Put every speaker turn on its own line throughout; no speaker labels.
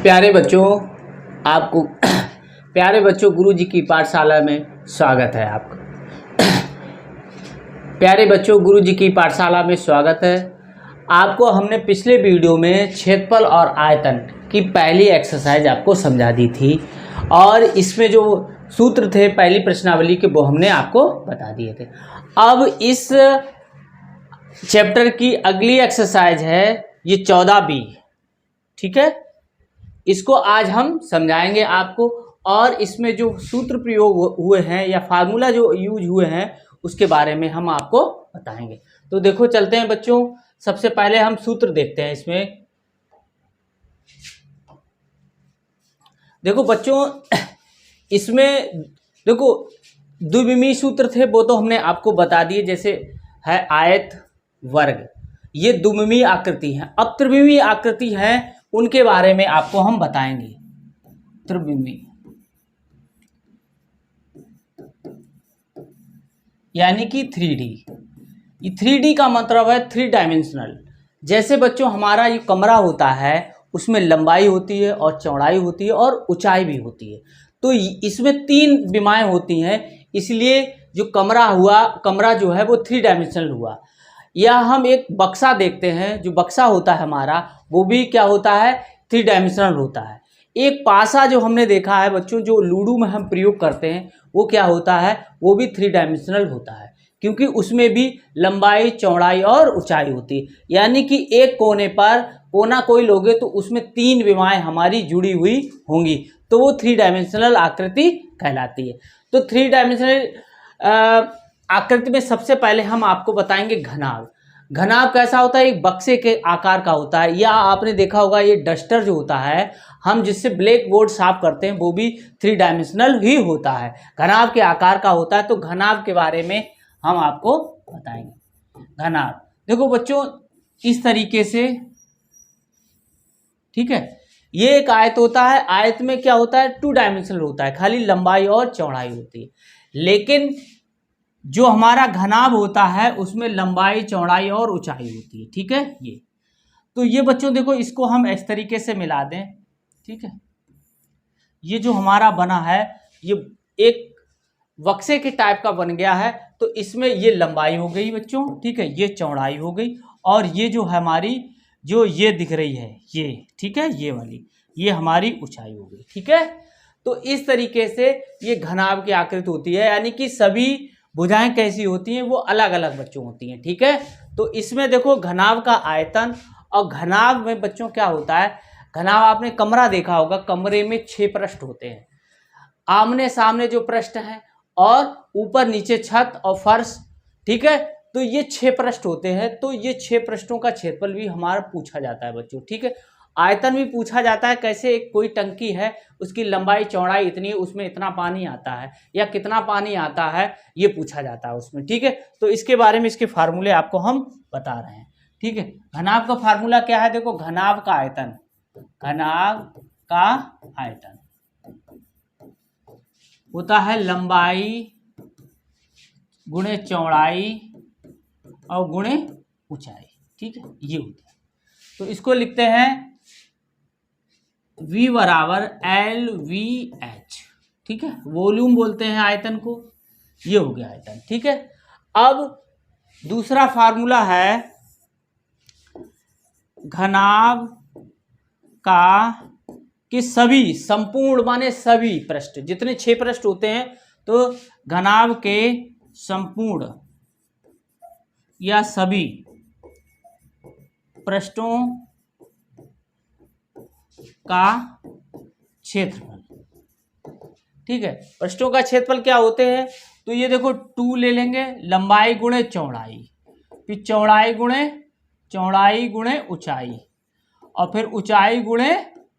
प्यारे बच्चों, आपको प्यारे बच्चों गुरुजी की पाठशाला में स्वागत है। आपका प्यारे बच्चों गुरुजी की पाठशाला में स्वागत है। आपको हमने पिछले वीडियो में क्षेत्रफल और आयतन की पहली एक्सरसाइज आपको समझा दी थी और इसमें जो सूत्र थे पहली प्रश्नावली के वो हमने आपको बता दिए थे। अब इस चैप्टर की अगली एक्सरसाइज है ये 14B, ठीक है। इसको आज हम समझाएंगे आपको और इसमें जो सूत्र प्रयोग हुए हैं या फार्मूला जो यूज हुए हैं उसके बारे में हम आपको बताएंगे। तो देखो चलते हैं बच्चों, सबसे पहले हम सूत्र देखते हैं। इसमें देखो बच्चों, इसमें देखो द्विविमीय सूत्र थे वो तो हमने आपको बता दिए, जैसे है आयत वर्ग, ये द्विविमीय आकृति है। अब त्रिविमीय आकृति है उनके बारे में आपको हम बताएंगे। त्रिविमीय यानी कि 3D। ये 3D का मतलब है 3 डायमेंशनल। जैसे बच्चों हमारा ये कमरा होता है उसमें लंबाई होती है और चौड़ाई होती है और ऊंचाई भी होती है। तो इसमें 3 विमाएं होती हैं, इसलिए जो कमरा जो है वो 3 डायमेंशनल हुआ। या हम एक बक्सा देखते हैं, जो बक्सा होता है हमारा वो भी क्या होता है, 3 डायमेंशनल होता है। एक पासा जो हमने देखा है बच्चों, जो लूडो में हम प्रयोग करते हैं वो क्या होता है, वो भी 3 डायमेंशनल होता है, क्योंकि उसमें भी लंबाई चौड़ाई और ऊंचाई होती है। यानी कि एक कोने पर कोना कोई लोगे तो उसमें 3 विमाएं हमारी जुड़ी हुई होंगी, तो वो 3 डायमेंशनल आकृति कहलाती है। तो 3 डायमेंशनल आकृति में सबसे पहले हम आपको बताएंगे घनाभ। घनाभ कैसा होता है, एक बक्से के आकार का होता है। या आपने देखा होगा ये डस्टर जो होता है हम जिससे ब्लैक बोर्ड साफ करते हैं वो भी 3 डायमेंशनल ही होता है, घनाभ के आकार का होता है। तो घनाभ के बारे में हम आपको बताएंगे। घनाभ देखो बच्चों इस तरीके से, ठीक है। ये एक आयत होता है, आयत में क्या होता है 2 डायमेंशनल होता है, खाली लंबाई और चौड़ाई होती है। लेकिन जो हमारा घनाभ होता है उसमें लंबाई चौड़ाई और ऊंचाई होती है, ठीक है। ये तो ये बच्चों देखो इसको हम इस तरीके से मिला दें, ठीक है। ये जो हमारा बना है ये एक बक्से के टाइप का बन गया है। तो इसमें ये लंबाई हो गई बच्चों, ठीक है, ये चौड़ाई हो गई और ये जो हमारी जो ये दिख रही है ये, ठीक है, ये वाली ये हमारी ऊंचाई हो गई, ठीक है। तो इस तरीके से ये घनाभ की आकृति होती है, यानी कि सभी भुजाएं कैसी होती हैं वो अलग अलग बच्चों होती हैं, ठीक है। तो इसमें देखो घनाभ का आयतन, और घनाभ में बच्चों क्या होता है, घनाभ आपने कमरा देखा होगा, कमरे में 6 पृष्ठ होते हैं, आमने सामने जो पृष्ठ हैं और ऊपर नीचे छत और फर्श, ठीक है। तो ये 6 पृष्ठ होते हैं। तो ये 6 पृष्ठों का क्षेत्रफल भी हमारा पूछा जाता है बच्चों, ठीक है। आयतन भी पूछा जाता है, कैसे एक कोई टंकी है उसकी लंबाई चौड़ाई इतनी है, उसमें इतना पानी आता है या कितना पानी आता है ये पूछा जाता है उसमें, ठीक है। तो इसके बारे में इसके फार्मूले आपको हम बता रहे हैं, ठीक है। घनाभ का फार्मूला क्या है, देखो घनाभ का आयतन, घनाभ का आयतन होता है लंबाई गुणे चौड़ाई और गुणे ऊंचाई, ठीक है, ये होता है। तो इसको लिखते हैं V बराबर LVH, ठीक है, वॉल्यूम बोलते हैं आयतन को, ये हो गया आयतन, ठीक है। अब दूसरा फार्मूला है घनाभ का कि सभी संपूर्ण माने सभी पृष्ठ, जितने 6 पृष्ठ होते हैं तो घनाभ के संपूर्ण या सभी पृष्ठों का क्षेत्रफल, ठीक है। पृष्ठों का क्षेत्रफल क्या होते हैं, तो ये देखो 2 ले लेंगे, लंबाई गुणे चौड़ाई, फिर चौड़ाई गुणे ऊंचाई और फिर ऊंचाई गुणे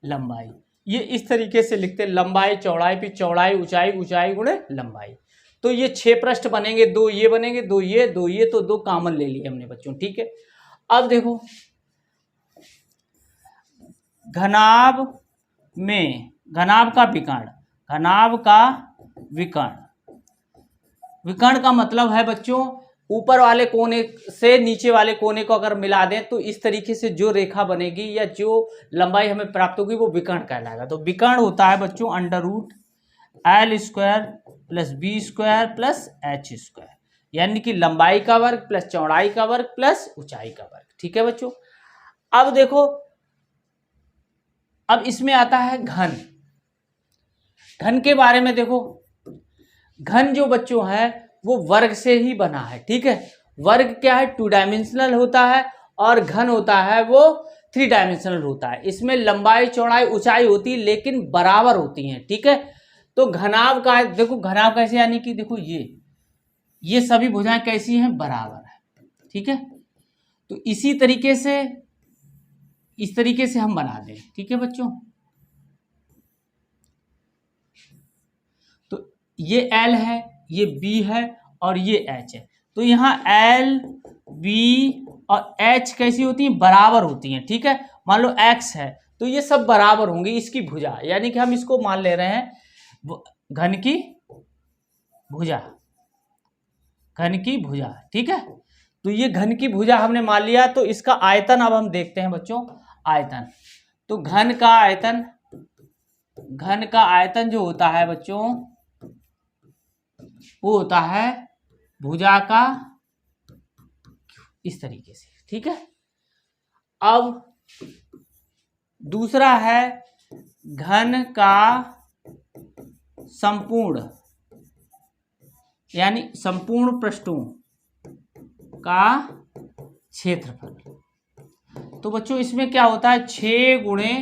लंबाई। ये इस तरीके से लिखते हैं, लंबाई चौड़ाई फिर चौड़ाई ऊंचाई, ऊंचाई गुणे लंबाई। तो ये 6 पृष्ठ बनेंगे, 2 ये बनेंगे, 2 ये, 2 ये, तो 2 कॉमन ले लिए हमने बच्चों, ठीक है। अब देखो घनाभ में घनाभ का विकर्ण, घनाभ का विकर्ण, विकर्ण का मतलब है बच्चों ऊपर वाले कोने से नीचे वाले कोने को अगर मिला दें तो इस तरीके से जो रेखा बनेगी या जो लंबाई हमें प्राप्त होगी वो विकर्ण कहलाएगा। तो विकर्ण होता है बच्चों under root L square plus B square plus H square, यानी कि लंबाई का वर्ग प्लस चौड़ाई का वर्ग प्लस ऊंचाई का वर्ग। ठीक है बच्चों। अब देखो, अब इसमें आता है घन। घन के बारे में देखो, घन जो बच्चों है वो वर्ग से ही बना है। ठीक है, वर्ग क्या है, 2 डायमेंशनल होता है और घन होता है वो 3 डायमेंशनल होता है। इसमें लंबाई चौड़ाई ऊंचाई होती है लेकिन बराबर होती हैं। ठीक है, तो घनाभ का देखो, घनाभ कैसे, यानी कि देखो ये सभी भुजाएं कैसी हैं, बराबर है। ठीक है, तो इसी तरीके से इस तरीके से हम बना दें। ठीक है बच्चों, तो ये L है, ये B है और ये H है। तो यहाँ L, B और H कैसी होती हैं, बराबर होती हैं। ठीक है, मान लो X है तो ये सब बराबर होंगे इसकी भुजा, यानी कि हम इसको मान ले रहे हैं घन की भुजा, घन की भुजा। ठीक है, तो ये घन की भुजा हमने मान लिया। तो इसका आयतन अब हम देखते हैं बच्चों, आयतन। तो घन का आयतन जो होता है बच्चों वो होता है भुजा का इस तरीके से। ठीक है, अब दूसरा है घन का संपूर्ण, यानी संपूर्ण पृष्ठों का क्षेत्रफल। तो बच्चों इसमें क्या होता है, 6 गुणे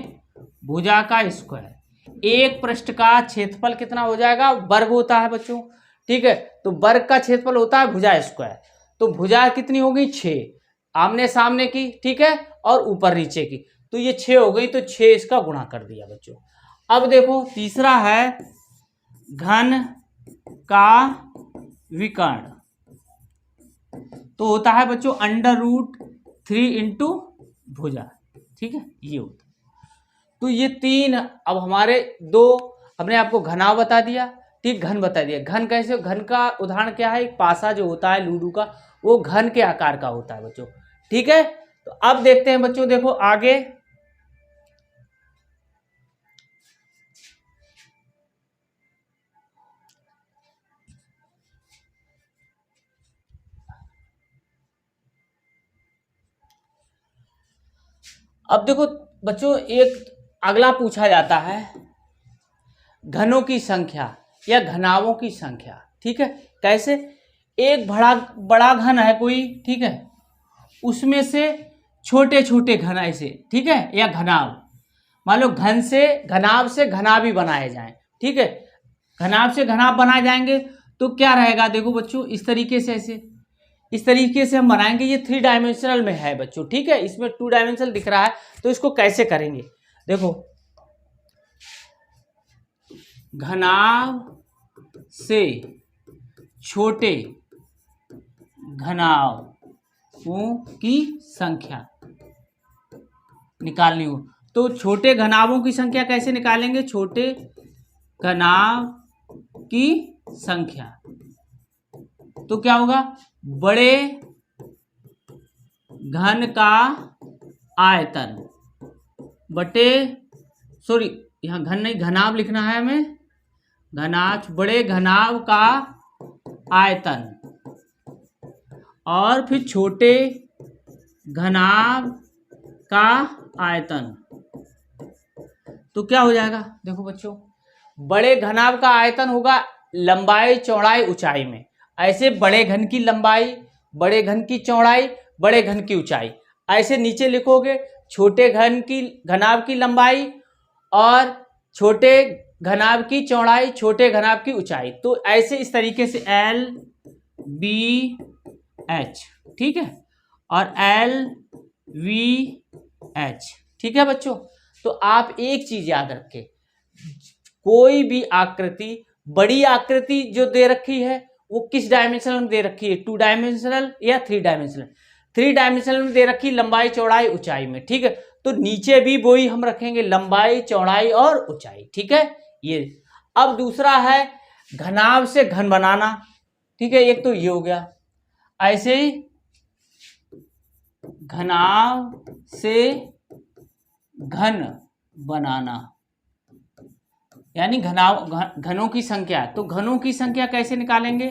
भुजा का स्क्वायर। एक पृष्ठ का क्षेत्रफल कितना हो जाएगा, वर्ग होता है बच्चों। ठीक है, तो वर्ग का क्षेत्रफल होता है भुजा स्क्वायर। तो भुजा कितनी हो गई, 6 आमने सामने की। ठीक है, और ऊपर नीचे की, तो ये 6 हो गई। तो 6 इसका गुणा कर दिया बच्चों। अब देखो तीसरा है घन का विकर्ण। तो होता है बच्चों अंडर रूट 3 इंटू भुजा। ठीक है, ये होता है। तो ये 3 अब हमारे 2 हमने आपको घनाव बता दिया, ठीक, घन बता दिया। घन कैसे, घन का उदाहरण क्या है, एक पासा जो होता है लूडो का, वो घन के आकार का होता है बच्चों। ठीक है, तो अब देखते हैं बच्चों, देखो आगे अब देखो बच्चों, एक अगला पूछा जाता है घनों की संख्या या घनावों की संख्या। ठीक है, कैसे, एक बड़ा घन है कोई, ठीक है, उसमें से छोटे छोटे घन ऐसे, ठीक है, या घनाव, मान लो घनाव से घनाभ ही बनाए जाए। ठीक है, घनाभ से घनाभ बनाए जाएंगे तो क्या रहेगा, देखो बच्चों इस तरीके से, ऐसे इस तरीके से हम बनाएंगे। ये 3 डायमेंशनल में है बच्चों। ठीक है, इसमें 2 डायमेंशनल दिख रहा है, तो इसको कैसे करेंगे, देखो घनाभ से छोटे घनावों की संख्या निकालनी हो तो छोटे घनावों की संख्या कैसे निकालेंगे, छोटे घनाव की संख्या, तो क्या होगा, बड़े घन का आयतन बटे, सॉरी यहाँ घन नहीं घनाभ लिखना है हमें, बड़े घनाभ का आयतन और फिर छोटे घनाभ का आयतन। तो क्या हो जाएगा, देखो बच्चों, बड़े घनाभ का आयतन होगा लंबाई चौड़ाई ऊंचाई में। ऐसे बड़े घन की लंबाई, बड़े घन की चौड़ाई, बड़े घन की ऊंचाई, ऐसे नीचे लिखोगे छोटे घनाभ की लंबाई और छोटे घनाभ की चौड़ाई, छोटे घनाभ की ऊंचाई। तो ऐसे इस तरीके से L B H, ठीक है, और L V H। ठीक है बच्चों, तो आप एक चीज याद रखें, कोई भी आकृति, बड़ी आकृति जो दे रखी है वो किस डायमेंशनल में दे रखी है, 2 डायमेंशनल या 3 डायमेंशनल। 3 डायमेंशनल में दे रखी लंबाई चौड़ाई ऊंचाई में। ठीक है, तो नीचे भी वही हम रखेंगे, लंबाई चौड़ाई और ऊंचाई। ठीक है, ये। अब दूसरा है घनाभ से घन बनाना। ठीक है, एक तो ये हो गया। ऐसे ही घनाभ से घन बनाना, यानी घनों की संख्या। तो घनों की संख्या कैसे निकालेंगे?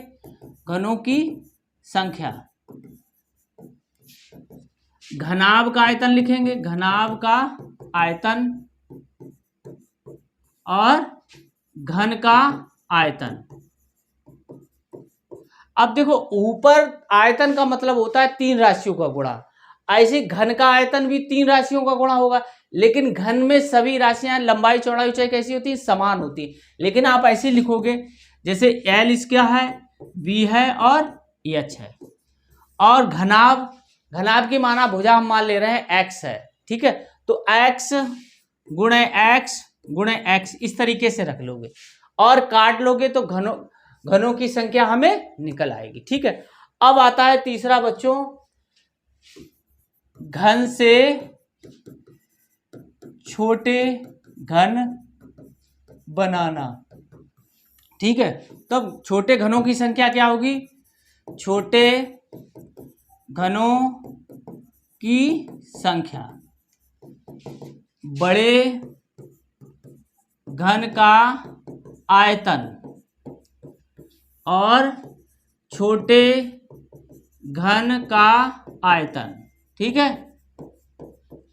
घनों की संख्या, घनाभ का आयतन लिखेंगे, घनाभ का आयतन और घन का आयतन। अब देखो ऊपर आयतन का मतलब होता है 3 राशियों का गुणा, ऐसे घन का आयतन भी 3 राशियों का गुणा होगा, लेकिन घन में सभी राशियां लंबाई चौड़ाई ऊंचाई कैसी होती है? समान होती है। लेकिन आप ऐसे लिखोगे जैसे L इसका है, V है और H है, और घनाभ की माना भुजा हम मान ले रहे हैं X है, ठीक है। तो X गुणे X इस तरीके से रख लोगे और काट लोगे तो घनों की संख्या हमें निकल आएगी, ठीक है। अब आता है तीसरा बच्चों, घन से छोटे घन बनाना, ठीक है। तब छोटे घनों की संख्या क्या होगी? छोटे घनों की संख्या बड़े घन का आयतन और छोटे घन का आयतन, ठीक है,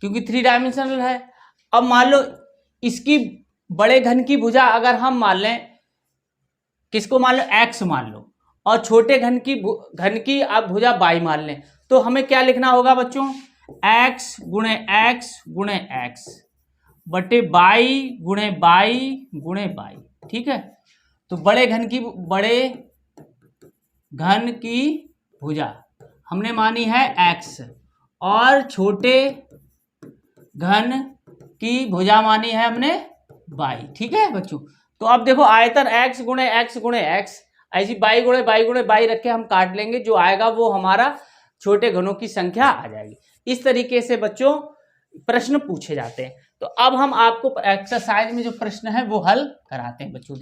क्योंकि 3 डायमेंशनल है। अब मान लो इसकी बड़े घन की भुजा अगर हम मान लें, किसको मान लो? X मान लो, और छोटे घन की आप भुजा Y मान लें, तो हमें क्या लिखना होगा बच्चों? X गुणे X बटे Y गुणे Y, ठीक है। तो बड़े घन की भुजा हमने मानी है X और छोटे घन की भुजा मानी है हमने Y, ठीक है बच्चों। तो अब देखो आयतन X गुणे X, ऐसी Y गुणे Y रख के हम काट लेंगे, जो आएगा वो हमारा छोटे घनों की संख्या आ जाएगी। इस तरीके से बच्चों प्रश्न पूछे जाते हैं। तो अब हम आपको एक्सरसाइज में जो प्रश्न है वो हल कराते हैं बच्चों।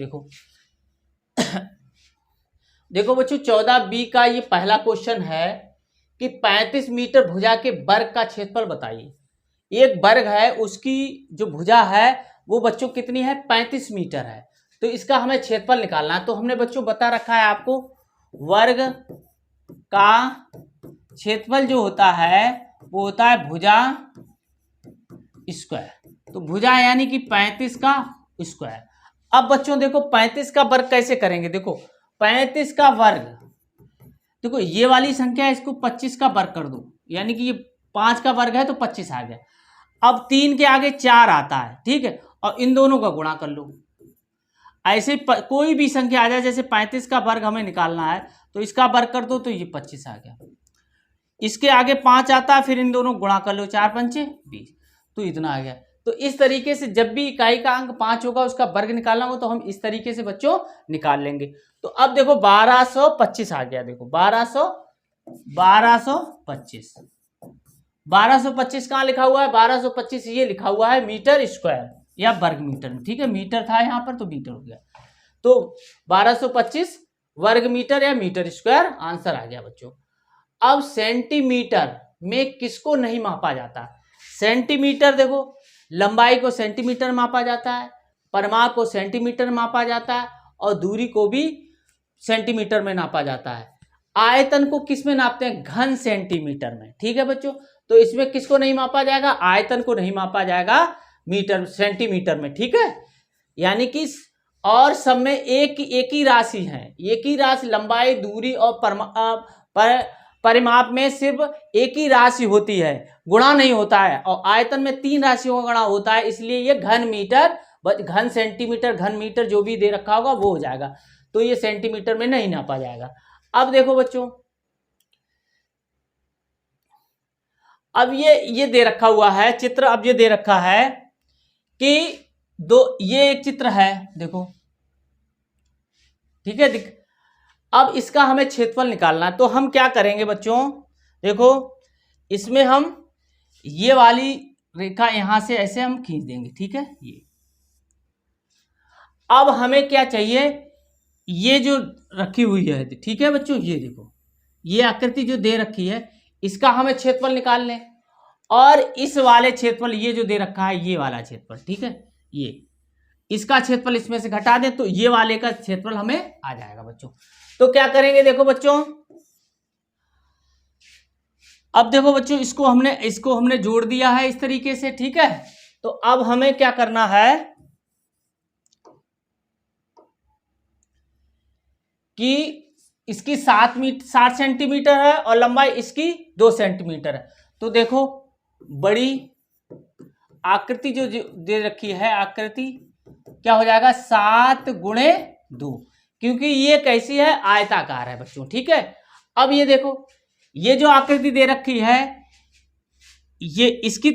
देखो बच्चों 14B का ये पहला क्वेश्चन है कि 35 मीटर भुजा के वर्ग का क्षेत्रफल बताइए। एक वर्ग है, उसकी जो भुजा है वो बच्चों कितनी है? 35 मीटर है। तो इसका हमें क्षेत्रफल निकालना है। तो हमने बच्चों बता रखा है आपको, वर्ग का क्षेत्रफल जो होता है वो होता है भुजा स्क्वायर। तो भुजा यानी कि 35 का स्क्वायर। अब बच्चों देखो 35 का वर्ग कैसे करेंगे? देखो 35 का वर्ग, देखो ये वाली संख्या है, इसको 25 का वर्ग कर दो, यानी कि ये 5 का वर्ग है तो 25 आ गया। अब 3 के आगे 4 आता है, ठीक है, और इन दोनों का गुणा कर लो। ऐसे कोई भी संख्या आ जाए, जैसे 35 का वर्ग हमें निकालना है तो इसका वर्ग कर दो तो ये 25 आ गया। इसके आगे 5 आता है, फिर इन दोनों गुणा कर लो, 4 पंचे 20, तो इतना आ गया। तो इस तरीके से जब भी इकाई का अंक 5 होगा उसका वर्ग निकालना हो तो हम इस तरीके से बच्चों निकाल लेंगे। तो अब देखो 1225 आ गया। देखो 1225 कहाँ लिखा हुआ है? 1225 ये लिखा हुआ है मीटर स्क्वायर या वर्ग मीटर में, ठीक है। मीटर था यहाँ पर तो मीटर हो गया। तो 1225 वर्ग मीटर या मीटर स्क्वायर आंसर आ गया बच्चों। अब सेंटीमीटर में किसको नहीं मापा जाता? सेंटीमीटर, देखो लंबाई को सेंटीमीटर मापा जाता है, परिमाप को सेंटीमीटर मापा जाता है, और दूरी को भी सेंटीमीटर में नापा जाता है। आयतन को किस में नापते हैं? घन सेंटीमीटर में, ठीक है बच्चों। तो इसमें किसको नहीं मापा जाएगा? आयतन को नहीं मापा जाएगा मीटर सेंटीमीटर में, ठीक है। यानी कि और सब में एक ही राशि है, एक ही राशि लंबाई, दूरी और परिमाप में सिर्फ एक ही राशि होती है, गुणा नहीं होता है। और आयतन में 3 राशियों का गुणा होता है, इसलिए ये घन मीटर, घन सेंटीमीटर, घन मीटर जो भी दे रखा होगा वो हो जाएगा। तो ये सेंटीमीटर में नहीं नापा जाएगा। अब देखो बच्चों, अब ये दे रखा हुआ है चित्र। अब ये दे रखा है कि ये एक चित्र है, देखो, ठीक है। अब इसका हमें क्षेत्रफल निकालना है। तो हम क्या करेंगे बच्चों? देखो इसमें हम ये वाली रेखा यहां से ऐसे हम खींच देंगे, ठीक है। ये अब हमें क्या चाहिए? ये जो रखी हुई है, ठीक है बच्चों, ये देखो ये आकृति जो दे रखी है इसका हमें क्षेत्रफल निकाल लें, और इस वाले क्षेत्रफल ये जो दे रखा है ये वाला क्षेत्रफल, ठीक है, ये इसका क्षेत्रफल इसमें से घटा दें तो ये वाले का क्षेत्रफल हमें आ जाएगा बच्चों। तो क्या करेंगे देखो बच्चों, अब देखो बच्चों इसको हमने जोड़ दिया है इस तरीके से, ठीक है। तो अब हमें क्या करना है कि इसकी 60 सेंटीमीटर है और लंबाई इसकी 2 सेंटीमीटर है। तो देखो बड़ी आकृति जो दे रखी है, आकृति क्या हो जाएगा 7 गुणे 2, क्योंकि ये कैसी है आयताकार है बच्चों, ठीक है। अब ये देखो ये जो आकृति दे रखी है ये इसकी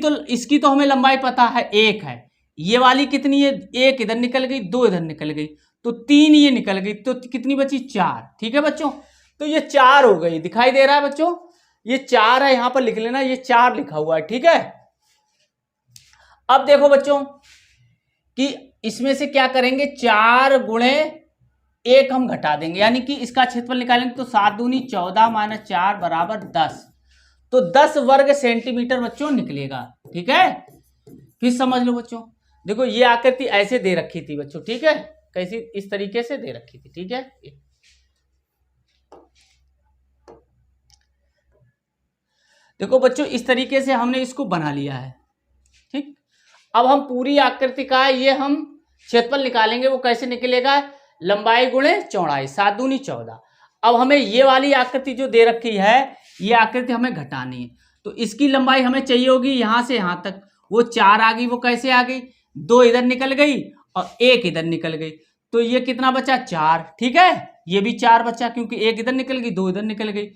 तो हमें लंबाई पता है 1 है, ये वाली कितनी है 1 इधर निकल गई 2 इधर निकल गई तो 3 ये निकल गई, तो कितनी बची 4, ठीक है बच्चों। तो ये 4 हो गई, दिखाई दे रहा है बच्चों, ये 4 है, यहां पर लिख लेना ये 4 लिखा हुआ है, ठीक है। अब देखो बच्चों कि इसमें से क्या करेंगे 4 गुणे 1 हम घटा देंगे, यानी कि इसका क्षेत्रफल निकालेंगे तो 7 दूनी 14 माइनस 4 बराबर 10, तो 10 वर्ग सेंटीमीटर बच्चों निकलेगा, ठीक है। फिर समझ लो बच्चों, देखो ये आकृति ऐसे दे रखी थी बच्चों, ठीक है, कैसी इस तरीके से दे रखी थी, ठीक है। देखो बच्चों इस तरीके से हमने इसको बना लिया है, ठीक। अब हम पूरी आकृति का ये हम क्षेत्रफल निकालेंगे, वो कैसे निकलेगा लंबाई गुणे चौड़ाई, 7 दूनी 14। अब हमें ये वाली आकृति जो दे रखी है ये आकृति हमें घटानी है, तो इसकी लंबाई हमें चाहिए होगी यहां से यहां तक, वो 4 आ गई, वो कैसे आ गई 2 इधर निकल गई और 1 इधर निकल गई, तो ये कितना बचा 4, ठीक है। ये भी 4 बचा क्योंकि 1 इधर निकल गई 2 इधर निकल गई,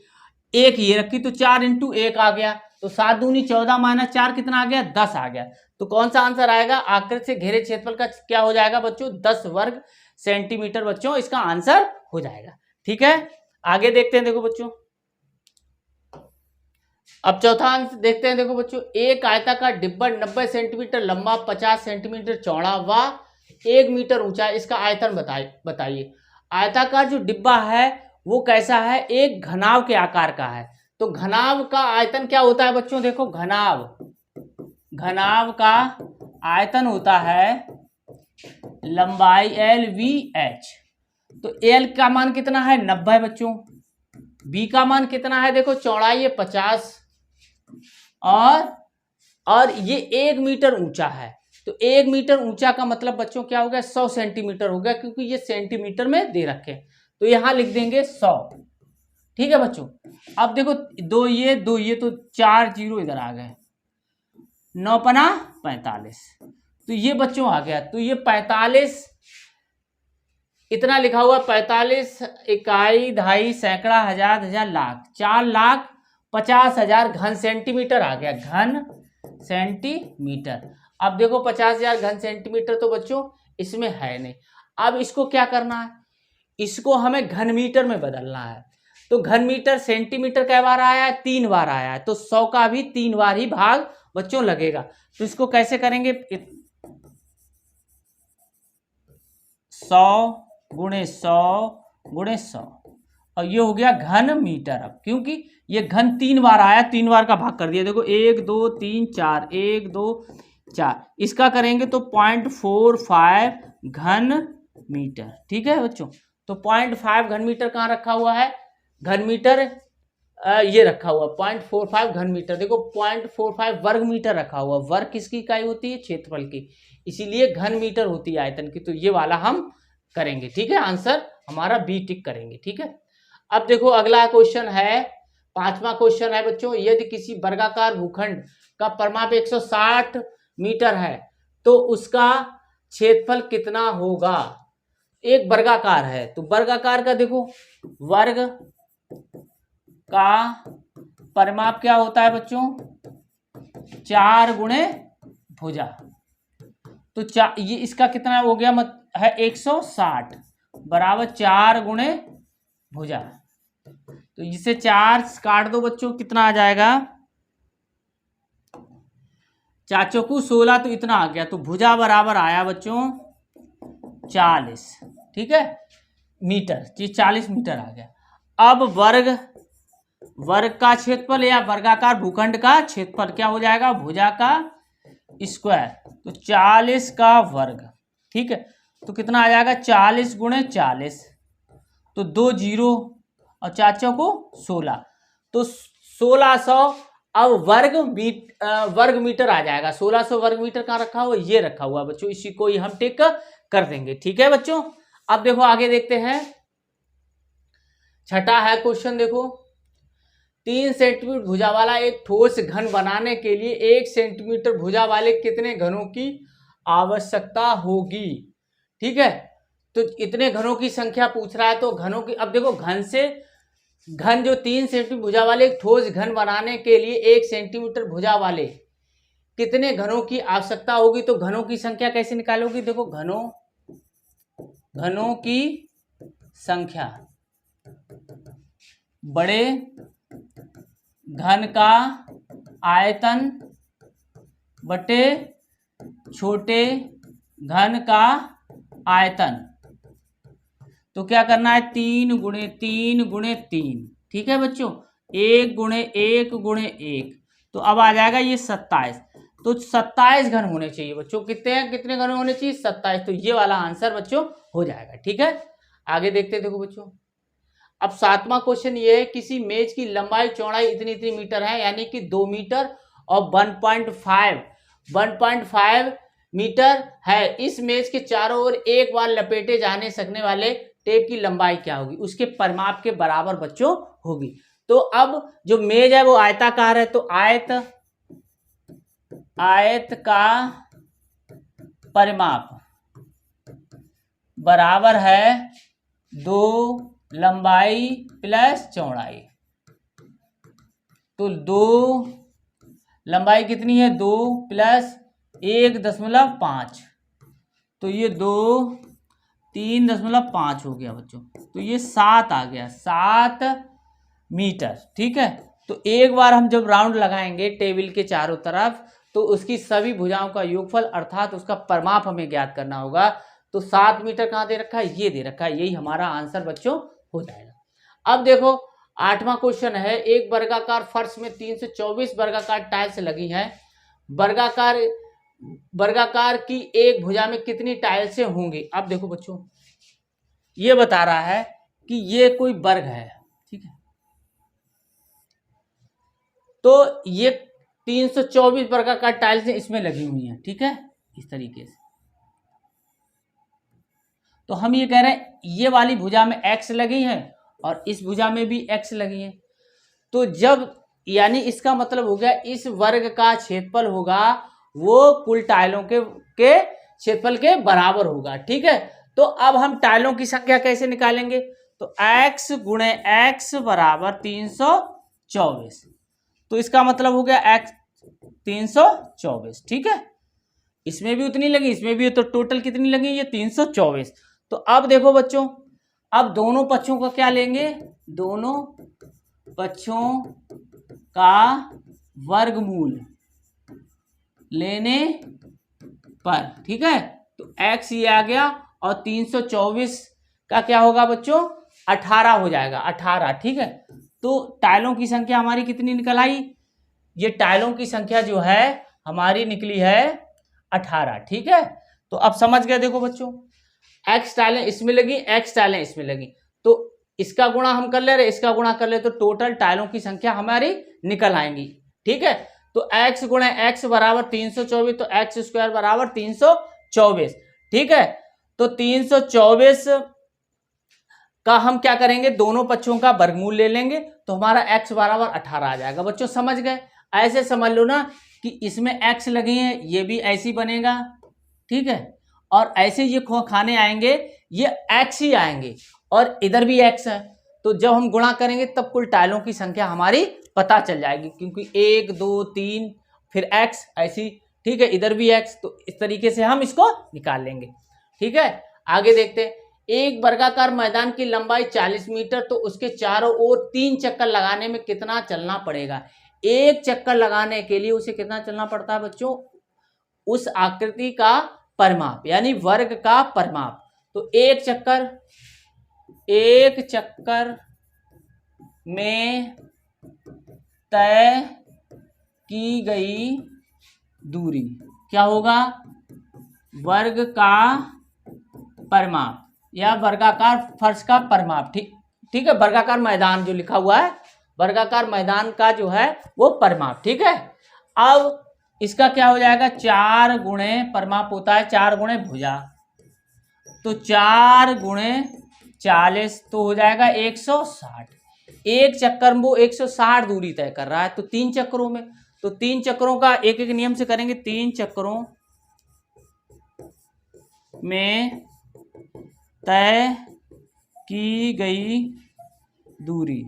1 ये रखी तो 4 × 1 आ गया, तो 7 दूनी 14 माइनस 4 कितना आ गया 10 आ गया। तो कौन सा आंसर आएगा आकृति से घेरे क्षेत्रफल का क्या हो जाएगा बच्चों 10 वर्ग सेंटीमीटर बच्चों इसका आंसर हो जाएगा, ठीक है। आगे देखते हैं, देखो बच्चों अब चौथा अंक देखते हैं। देखो बच्चों एक आयताकार डिब्बा 90 सेंटीमीटर लंबा 50 सेंटीमीटर चौड़ा व 1 मीटर ऊंचा, इसका आयतन बताइए। आयताकार जो डिब्बा है वो कैसा है, एक घनाव के आकार का है, तो घनाव का आयतन क्या होता है बच्चों, देखो घनाव का आयतन होता है लंबाई LVH, तो L का मान कितना है 90 बच्चों, B का मान कितना है देखो चौड़ाई है 50 और ये 1 मीटर ऊंचा है, तो 1 मीटर ऊंचा का मतलब बच्चों क्या हो गया 100 सेंटीमीटर हो गया, क्योंकि ये सेंटीमीटर में दे रखे, तो यहां लिख देंगे 100, ठीक है बच्चों। अब देखो 2 ये तो 4 जीरो इधर आ गए, 9 पना 45, तो ये बच्चों आ गया, तो ये 45 इतना लिखा हुआ 45 इकाई दहाई सैकड़ा हजार हजार लाख 4,50,000 घन सेंटीमीटर आ गया, घन सेंटीमीटर। अब देखो 50,000 घन सेंटीमीटर तो बच्चों इसमें है नहीं, अब इसको क्या करना है, इसको हमें घन मीटर में बदलना है, तो घन मीटर सेंटीमीटर कै बार आया है 3 बार आया है, तो 100 का भी 3 बार ही भाग बच्चों लगेगा, तो इसको कैसे करेंगे 100 गुणे 100 गुणे 100 और ये हो गया घन मीटर। अब क्योंकि ये घन 3 बार आया 3 बार का भाग कर दिया, देखो 1 2 3 4 1 2 4, इसका करेंगे तो 0.45 घन मीटर, ठीक है बच्चों। तो 0.5 घन मीटर कहाँ रखा हुआ है, घन मीटर ये रखा हुआ 0.45 घन मीटर, देखो 0.45 वर्ग मीटर रखा हुआ, वर्ग किसकी इकाई होती है क्षेत्रफल की, इसीलिए घन मीटर होती है आयतन की, तो ये वाला हम करेंगे, ठीक है। आंसर हमारा बी टिक करेंगे, ठीक है। अब देखो अगला क्वेश्चन है, 5वां क्वेश्चन है बच्चों, यदि किसी वर्गाकार भूखंड का परिमाप 160 मीटर है तो उसका क्षेत्रफल कितना होगा। एक वर्गाकार है तो वर्गाकार का देखो वर्ग का परिमाप क्या होता है बच्चों 4 गुणे भुजा, तो ये इसका कितना हो गया है 160 बराबर 4 गुणे भुजा, तो इसे 4 काट दो बच्चों कितना आ जाएगा 4 चौकू 16, तो इतना आ गया, तो भुजा बराबर आया बच्चों 40, ठीक है मीटर, ये 40 मीटर आ गया। अब वर्ग वर्ग का क्षेत्रफल या वर्गाकार भूखंड का क्षेत्रफल क्या हो जाएगा, भुजा का स्क्वायर, तो 40 का वर्ग, ठीक है। तो कितना आ जाएगा 40 गुणे 40, तो 2 जीरो और 4 चौको 16, तो 1600 अब वर्ग मीटर आ जाएगा। 1600 वर्ग मीटर कहाँ रखा हुआ, ये रखा हुआ बच्चों, इसी को ही हम टिक कर देंगे, ठीक है बच्चों। अब देखो आगे देखते हैं, छठा है क्वेश्चन, देखो 3 सेंटीमीटर भुजा वाला एक ठोस घन बनाने के लिए 1 सेंटीमीटर भुजा वाले कितने घनों की आवश्यकता होगी, ठीक है। तो इतने घनों की संख्या पूछ रहा है, तो घनों की, अब देखो घन जो 3 सेंटीमीटर भुजा वाले एक ठोस घन बनाने के लिए 1 सेंटीमीटर भुजा वाले कितने घनों की आवश्यकता होगी, तो घनों की संख्या कैसे निकालोगी, देखो घनों की संख्या बड़े घन का आयतन बटे छोटे घन का आयतन, तो क्या करना है 3 गुणे 3 गुणे 3, ठीक है बच्चों, 1 गुणे 1 गुणे 1, तो अब आ जाएगा ये 27, तो 27 घन होने चाहिए बच्चों, कितने घन होने चाहिए 27, तो ये वाला आंसर बच्चों हो जाएगा, ठीक है। आगे देखते हैं, देखो बच्चों अब 7वां क्वेश्चन ये है, किसी मेज की लंबाई चौड़ाई इतनी मीटर है, यानी कि 2 मीटर और 1.5 मीटर है। इस मेज के चारों ओर एक बार लपेटे जाने सकने वाले टेप की लंबाई क्या होगी, उसके परिमाप के बराबर बच्चों होगी। तो अब जो मेज है वो आयताकार है, तो आयत का परिमाप बराबर है 2 लंबाई प्लस चौड़ाई, तो 2 लंबाई कितनी है 2 प्लस 1.5, तो ये 2 3.5 हो गया बच्चों, तो ये 7 आ गया, 7 मीटर, ठीक है। तो एक बार हम जब राउंड लगाएंगे टेबल के चारों तरफ, तो उसकी सभी भुजाओं का योगफल अर्थात उसका परिमाप हमें ज्ञात करना होगा। तो 7 मीटर कहाँ दे रखा है, ये दे रखा है, यही हमारा आंसर बच्चों हो जाएगा। अब देखो 8वां क्वेश्चन है, एक वर्गाकार फर्श में 324 वर्गाकार टाइल्स लगी हैं, वर्गाकार की एक भुजा में कितनी टाइल्सें होंगी। अब देखो बच्चों ये बता रहा है कि ये कोई वर्ग है, ठीक है, तो ये 324 वर्गाकार टाइल्सें इसमें लगी हुई हैं, ठीक है, इस तरीके से। तो हम ये कह रहे हैं ये वाली भुजा में x लगी है और इस भुजा में भी x लगी है, तो जब यानी इसका मतलब हो गया इस वर्ग का क्षेत्रफल होगा वो कुल टाइलों के क्षेत्रफल के बराबर होगा, ठीक है। तो अब हम टाइलों की संख्या कैसे निकालेंगे, तो x गुणे x बराबर 324, तो इसका मतलब हो गया x 324, ठीक है। इसमें भी उतनी लगी, इसमें भी, तो टोटल कितनी लगी, ये 324। तो अब देखो बच्चों, अब दोनों पक्षों का क्या लेंगे, दोनों पक्षों का वर्गमूल लेने पर, ठीक है, तो x ये आ गया और 324 का क्या होगा बच्चों 18 हो जाएगा, 18, ठीक है। तो टाइलों की संख्या हमारी कितनी निकल आई, ये टाइलों की संख्या जो है हमारी निकली है 18, ठीक है। तो अब समझ गए, देखो बच्चों x टाइलें इसमें लगी, x टाइलें इसमें लगी, तो इसका गुणा हम कर ले रहे, इसका गुणा कर ले, तो टोटल टाइलों की संख्या हमारी निकल आएंगी, ठीक है। तो x गुणे x बराबर 324, तो x स्क्वायर बराबर 324, ठीक है। तो 324 का हम क्या करेंगे, दोनों पक्षों का वर्गमूल ले लेंगे, तो हमारा x बराबर 18 आ जाएगा। बच्चों समझ गए, ऐसे समझ लो ना कि इसमें x लगी है, ये भी ऐसी बनेगा, ठीक है, और ऐसे ये खाने आएंगे ये x ही आएंगे, और इधर भी x है, तो जब हम गुणा करेंगे तब कुल टाइलों की संख्या हमारी पता चल जाएगी, क्योंकि 1 2 3 फिर x ऐसी, ठीक है, इधर भी x, तो इस तरीके से हम इसको निकाल लेंगे, ठीक है। आगे देखते हैं, एक वर्गाकार मैदान की लंबाई 40 मीटर, तो उसके चारों ओर 3 चक्कर लगाने में कितना चलना पड़ेगा। एक चक्कर लगाने के लिए उसे कितना चलना पड़ता है बच्चों, उस आकृति का परिमाप यानी वर्ग का परिमाप, तो एक चक्कर में तय की गई दूरी क्या होगा? वर्ग का परिमाप या वर्गाकार फर्श का परिमाप। ठीक है, वर्गाकार मैदान जो लिखा हुआ है, वर्गाकार मैदान का जो है वो परिमाप। ठीक है, अब इसका क्या हो जाएगा? 4 गुणे परिमाप होता है 4 गुणे भुजा, तो 4 गुणे 40 तो हो जाएगा 160। एक चक्कर में वो 160 दूरी तय कर रहा है, तो 3 चक्करों में, तो 3 चक्करों का एक एक नियम से करेंगे। 3 चक्करों में तय की गई दूरी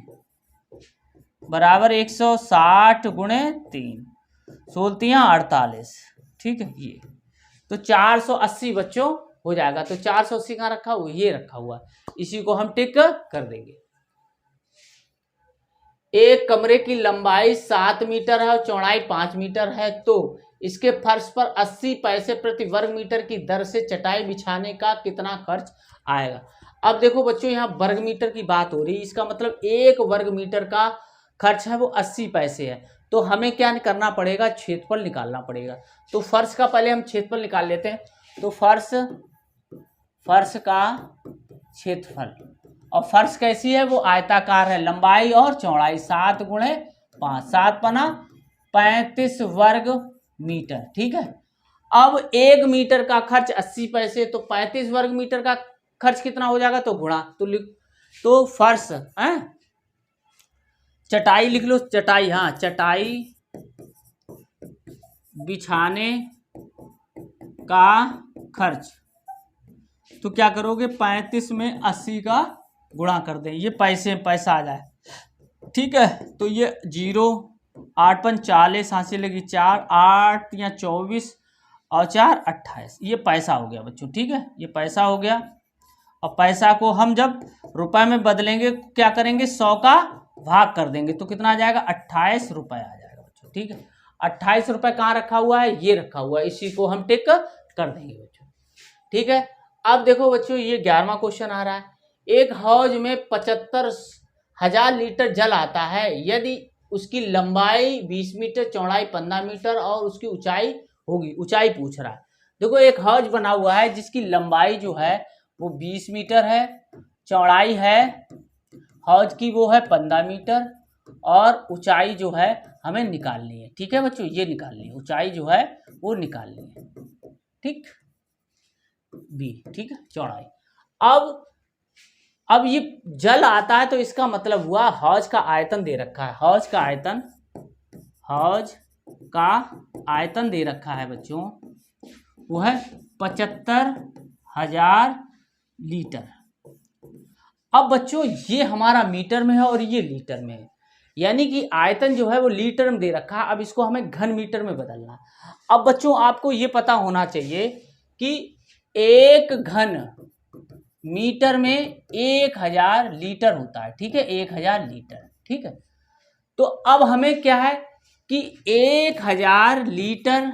बराबर 160 गुणे 3, 16×3 = 48। ठीक है, ये तो 480 बच्चों हो जाएगा। तो 480 कहाँ रखा हुआ? ये रखा हुआ, इसी को हम टिक कर देंगे। एक कमरे की लंबाई 7 मीटर है और चौड़ाई 5 मीटर है, तो इसके फर्श पर 80 पैसे प्रति वर्ग मीटर की दर से चटाई बिछाने का कितना खर्च आएगा? अब देखो बच्चों, यहाँ वर्ग मीटर की बात हो रही है, इसका मतलब 1 वर्ग मीटर का खर्च है वो 80 पैसे है। तो हमें क्या करना पड़ेगा? क्षेत्रफल निकालना पड़ेगा। तो फर्श का पहले हम क्षेत्रफल निकाल लेते हैं। तो फर्श का क्षेत्रफल, और फर्श कैसी है? वो आयताकार है, लंबाई और चौड़ाई 7 गुणे 5, 7 पना 35 वर्ग मीटर। ठीक है, अब 1 मीटर का खर्च 80 पैसे, तो 35 वर्ग मीटर का खर्च कितना हो जाएगा? तो गुणा, तो फर्श है, चटाई लिख लो, चटाई, हाँ, चटाई बिछाने का खर्च, तो क्या करोगे? 35 में 80 का गुणा कर दें, ये पैसा आ जाए। ठीक है, तो ये 0, 8 × 5 = 40, हाथ से लगी 4, 8 या 24 और 4 = 28, ये पैसा हो गया बच्चों। ठीक है, ये पैसा हो गया। और पैसा को हम जब रुपए में बदलेंगे क्या करेंगे? 100 का भाग कर देंगे, तो कितना आ जाएगा? 28 रुपए आ जाएगा बच्चों। ठीक है, 28 रुपए कहाँ रखा हुआ है? ये रखा हुआ है, इसी को हम टिक कर देंगे बच्चों। ठीक है, अब देखो बच्चों, ये 11वां क्वेश्चन आ रहा है। एक हौज में 75,000 लीटर जल आता है, यदि उसकी लंबाई 20 मीटर, चौड़ाई 15 मीटर और उसकी ऊंचाई होगी। ऊंचाई पूछ रहा है। देखो, एक हौज बना हुआ है जिसकी लंबाई जो है वो 20 मीटर है, चौड़ाई है हौज की वो है 15 मीटर, और ऊंचाई जो है हमें निकालनी है। ठीक है बच्चों, ये निकालनी है, ऊंचाई जो है वो निकालनी है। ठीक, बी। ठीक है, चौड़ाई। अब ये जल आता है, तो इसका मतलब हुआ हौज का आयतन दे रखा है। हौज का आयतन दे रखा है बच्चों, वो है 75,000 लीटर। अब बच्चों, ये हमारा मीटर में है और ये लीटर में है, यानी कि आयतन जो है वो लीटर में दे रखा है। अब इसको हमें घन मीटर में बदलना है। अब बच्चों, आपको ये पता होना चाहिए कि 1 घन मीटर में 1000 लीटर होता है। ठीक है, 1000 लीटर। ठीक है, तो अब हमें क्या है कि 1000 लीटर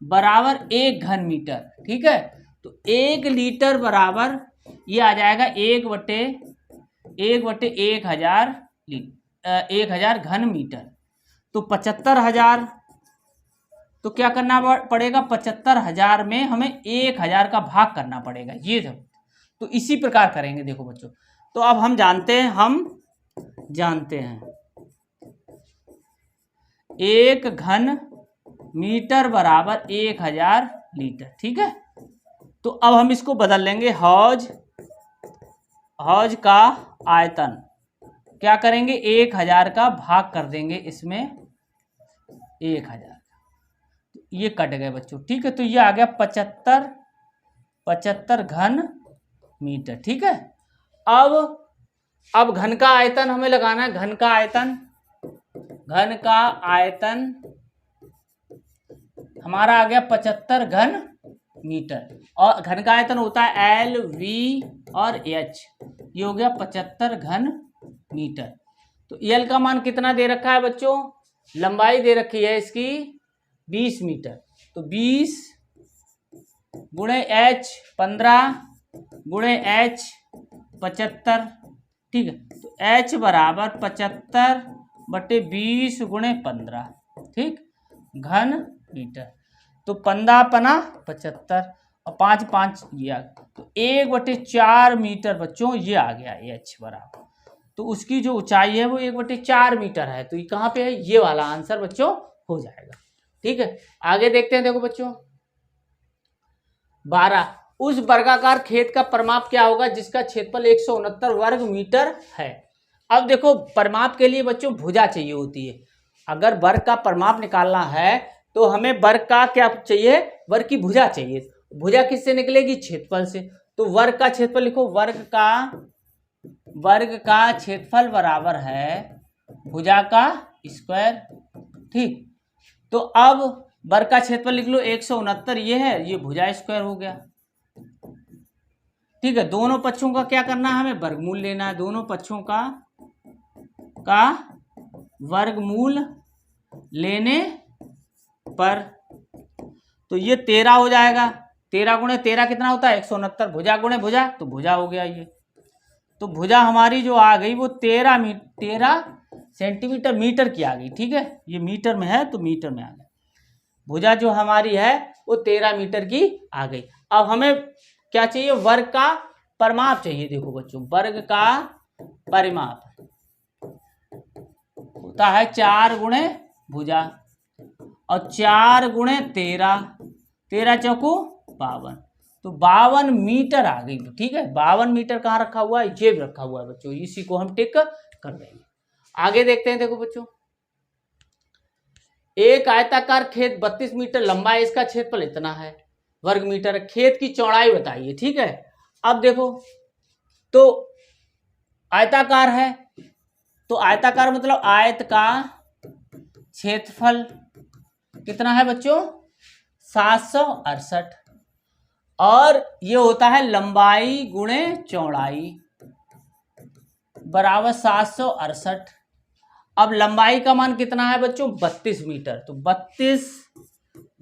बराबर 1 घन मीटर। ठीक है, तो 1 लीटर बराबर ये आ जाएगा 1/1000 घन मीटर। तो 75,000, तो क्या करना पड़ेगा? 75,000 में हमें 1000 का भाग करना पड़ेगा, ये जब, तो इसी प्रकार करेंगे। देखो बच्चों, तो अब हम जानते हैं 1 घन मीटर बराबर 1000 लीटर। ठीक है, तो अब हम इसको बदल लेंगे। हौज का आयतन क्या करेंगे? 1000 का भाग कर देंगे इसमें 1000, ये कट गए बच्चों। ठीक है, तो ये आ गया 75 घन मीटर। ठीक है, अब घन का आयतन हमें लगाना है। घन का आयतन हमारा आ गया 75 घन मीटर, और घन का आयतन होता है L, V और H। ये हो गया 75 घन मीटर। तो L का मान कितना दे रखा है बच्चों? लंबाई दे रखी है इसकी 20 मीटर, तो 20 गुणे H 15 गुणे H 75। ठीक है, तो H बराबर 75 बटे 20 गुणे 15, ठीक, घन मीटर। तो 15×5 और 5×5 ये आ गया, तो 1/4 मीटर बच्चों ये आ गया H बराबर। तो उसकी जो ऊंचाई है वो 1/4 मीटर है। तो ये कहाँ पे है, ये वाला आंसर बच्चों हो जाएगा। ठीक है, आगे देखते हैं। देखो बच्चों 12, उस वर्गाकार खेत का परिमाप क्या होगा जिसका क्षेत्रफल 169 वर्ग मीटर है। अब देखो परिमाप के लिए बच्चों भुजा चाहिए होती है। अगर वर्ग का परिमाप निकालना है तो हमें वर्ग का क्या चाहिए, वर्ग की भुजा चाहिए। भुजा किससे निकलेगी, क्षेत्रफल से। तो वर्ग का क्षेत्रफल लिखो, वर्ग का क्षेत्रफल बराबर है भुजा का स्क्वायर। ठीक, तो अब वर्ग का क्षेत्रफल लिख लो 169 ये है, ये भुजा स्क्वायर हो गया। ठीक है, दोनों पक्षों का क्या करना है, हमें वर्गमूल लेना है। दोनों पक्षों का वर्गमूल लेने पर तो ये 13 हो जाएगा। 13 गुणे 13 कितना होता है 169, भुजा गुणे भुजा तो भुजा हो गया ये। तो भुजा हमारी जो आ गई वो 13 सेंटीमीटर मीटर की आ गई। ठीक है, ये मीटर में है तो मीटर में आ गया। भुजा जो हमारी है वो 13 मीटर की आ गई। अब हमें क्या चाहिए, वर्ग का परिमाप चाहिए। देखो बच्चों वर्ग का परिमाप होता है 4 गुणे भुजा और 4 गुणे 13, 13 चौको 52, तो 52 मीटर आ गई। ठीक है, 52 मीटर कहाँ रखा हुआ है, ये रखा हुआ है बच्चों, इसी को हम टिक कर देंगे। आगे देखते हैं। देखो बच्चों एक आयताकार खेत 32 मीटर लंबा है, इसका क्षेत्रफल इतना है वर्ग मीटर। खेत की चौड़ाई बताइए। ठीक है, अब देखो तो आयताकार है, तो आयताकार मतलब आयत का क्षेत्रफल कितना है बच्चों 768, और ये होता है लंबाई गुणे चौड़ाई बराबर 768। अब लंबाई का मान कितना है बच्चों 32 मीटर, तो 32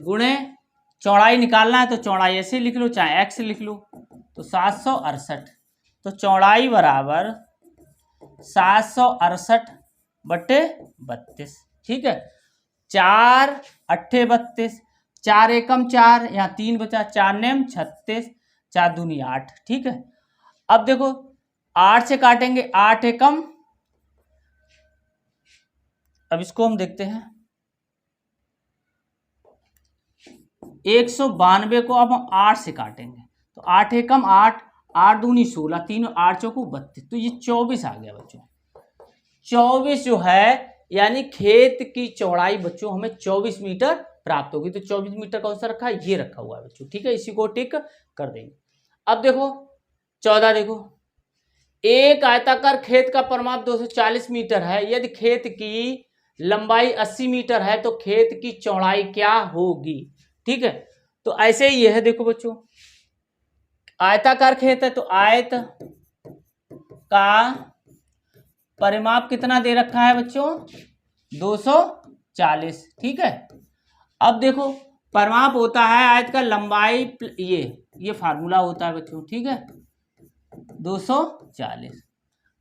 गुणे चौड़ाई निकालना है तो चौड़ाई ऐसे लिख लो चाहे x लिख लो, तो 768। तो चौड़ाई बराबर 768 बटे 32। ठीक है, 4 8 32, 4 एकम 4, यहाँ 3 बचा, 4 नेम 36, 4 दूनी 8। ठीक है, अब देखो 8 से काटेंगे, 8 एकम, अब इसको हम देखते हैं 192 को अब हम 8 से काटेंगे, तो 8 एकम 8, 8 दूनी 16, 3 8 चौको 32, तो ये 24 आ गया बच्चों। 24 जो है यानी खेत की चौड़ाई बच्चों हमें 24 मीटर प्राप्त होगी। तो 24 मीटर कौन सा रखा है, ये रखा हुआ है बच्चों। ठीक है, इसी को टिक कर देंगे। अब देखो 14, देखो एक आयताकार खेत का परिमाप 240 मीटर है, यदि खेत की लंबाई 80 मीटर है तो खेत की चौड़ाई क्या होगी। ठीक है, तो ऐसे ही है। देखो बच्चों आयताकार खेत है तो आयत का परिमाप कितना दे रखा है बच्चों 240। ठीक है, अब देखो परिमाप होता है आयत का लंबाई, ये फार्मूला होता है बच्चों। ठीक है, 240।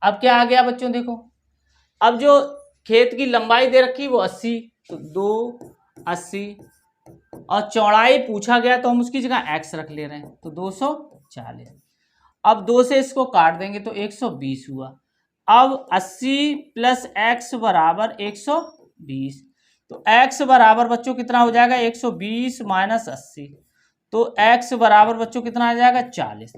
अब क्या आ गया बच्चों, देखो अब जो खेत की लंबाई दे रखी वो 80, तो 280, और चौड़ाई पूछा गया तो हम उसकी जगह x रख ले रहे हैं, तो 240। अब 2 से इसको काट देंगे तो 120 हुआ। अब 80 + x बराबर 120, तो x बराबर बच्चों कितना हो जाएगा 120 - 80, तो x बराबर बच्चों कितना आ जाएगा 40।